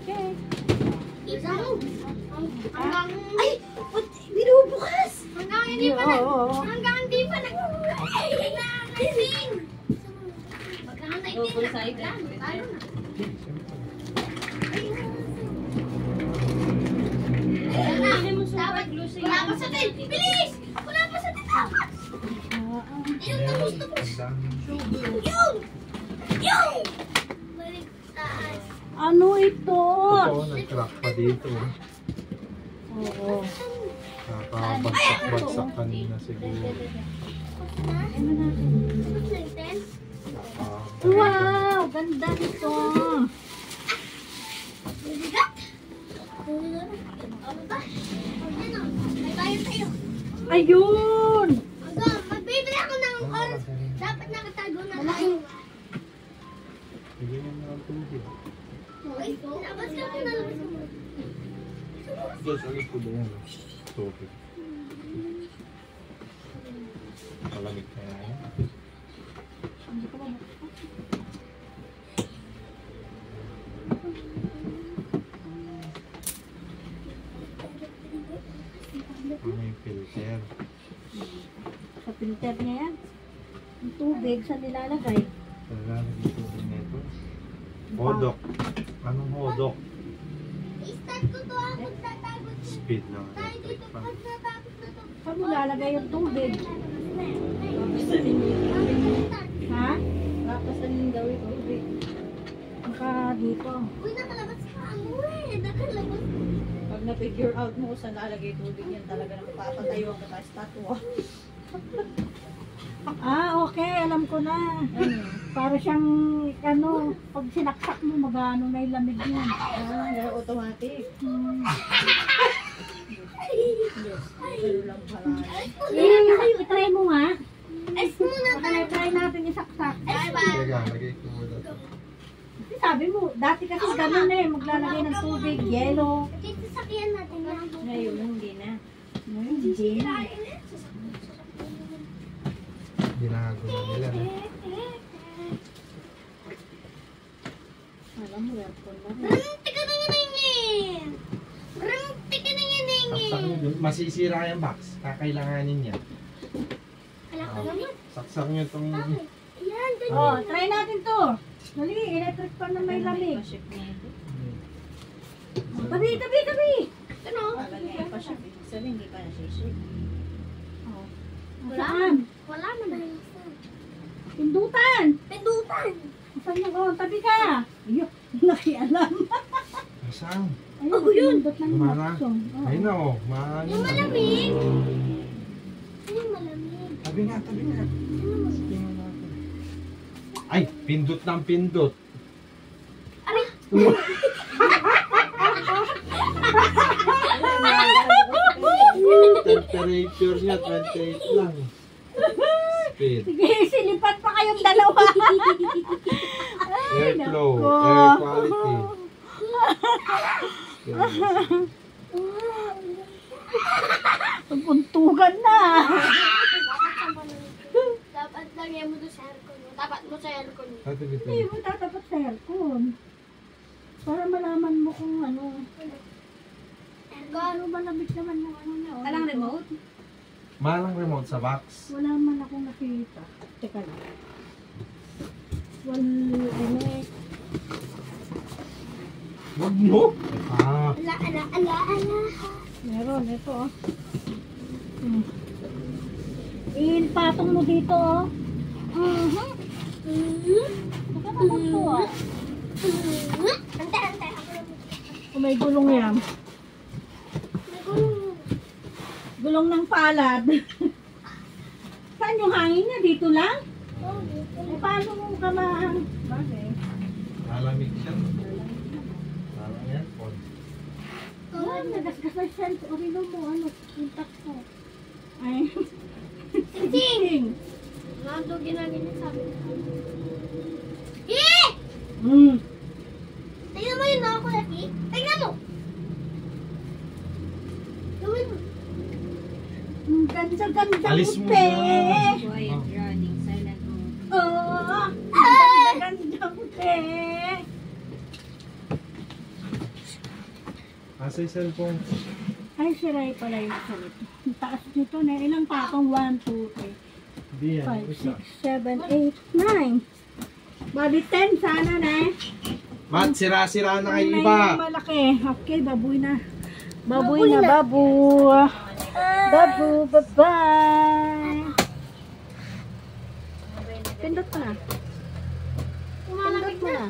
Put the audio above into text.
Okay. Ay! Binubukas! Hanggang hindi pa na. Oo. Hanggang hindi pa na. Nakakasing! Magkakantay din na. Talo na. Dapat wala pa sa tin! Bilis! Wala pa sa tin! Dapat! Ayun na gusto ko! Yung! Yung! Baligtaas! Ano ito? Oo, nag-crack pa dito. Oo. Nakabagsak-bagsak kanina siguro. Wow! Ganda nito. Ayun! Magbibili ako ng oras. Dapat nakatago na tayo. Bigyan mo na ng tubig. Labas ka muna, labas ka muna. Diyos, alis ko ba yan? Tubig. Malamig kaya yan. Ano yung filter? Sa filter niya yan. Ang tubig sa nilalagay. Talagang yung tubig na ito. Hodok. Anong hodok? I-start ko to ako magtatago. Speed lang. Tayo dito pag natapos na to. Saan mo lalagay yung tubig? Ha? Papasanin daw ito. Baka dito. Uy, nakalabas ka mo eh. Nakalabas. Pag na-figure out mo kung saan lalagay tubig yan, talaga na mapapatayo ang statwa. Ah, okay. Alam ko na. Para siyang, ano, pag sinaksak mo, mag-ano na yung lamig niya. Ah, automatic. Pero lang pala. I-try mo nga. Ice muna tayo. Try natin isaksak. Bye-bye. Teka, lagay ko muna ito. Kasi sabi mo, dati kasi ganun eh, maglalagay ng tubig, yelo. Dito sakyan natin yan. Ngayon, hindi na. Hindi na. Ginago na nila. Alam mo, aircon na rin. Rungti ka na naningin. Rungti ka na naningin. Saksak nyo dun. Masisira yung box. Kakailanganin niya. Alam ko naman. Saksak nyo itong... Ayan, dun. Oh, try natin to. Dali, electric pan na may lamig. Pa-ship na ito. Tabi, tabi, tabi! Ano? Palagay pa-ship. Sabi, hindi pa na-ship. Oh. Wala. Saan? Wala na dahil sa. Pindutan! Pindutan. Saan yung oh, tabi ka? Ayun, nakialam. Saan? Ayun, Oh, yun. pindot lang Gumana? button. Oh. Ayun na oh. Maano Yung na. malamig. Yung malamig. Tabi nga, tabi nga. Yung malamig. Tingnan natin. Ay, pindot ng pindot. Aray. Temperature niya, 28 lang. Speed. Sige, silipan pa kayong dalawa. Airflow. nako. Air quality. Pagpuntugan na. Dapat lagyan mo doon sa aircon mo. Dapat mo sa aircon mo. Ito dito. Hindi mo tatapat sa aircon. Para malaman mo kung ano. Gaano ba lamig naman yung ano niya? oh. Alang remote? Malang remote sa box. Wala man akong nakita. Teka lang. Ano eh. Wag mo. Ah. Ala, ala, ala, ala. Meron, ito oh. Ipatong mo dito oh. Baka naman to ah. Ante, ante. Ako lang. Kung may gulong yan. Gulong ng palad. Saan yung hangin niya? Dito lang? Eh, paano mo ka Bakit? Malamig siya. Parang aircon. Wala, nagasgas na siya. Orino mo, ano, intak ko. Ay. Sing! Nando ginagin niya sabi ko. Tingnan mo yun ako, Laki. Tingnan mo! Gawin mo. Ang ganda-ganda Alis mo pe. na. Quiet running, silent mode. Oo. Ang ganda-ganda pe. Asa yung cellphone? Ay, siray pala yung salit. Ang taas nito na. Ilang patong? 1, 2, 3, Hindi yan. 5, Isa. 6, 7, 8, 9. Bali 10 sana na eh. Mat, sira-sira na kay Ang iba. malaki. Okay, baboy na. Baboy na, babu. Babu, bye-bye. Pindot mo na. Pindot mo na.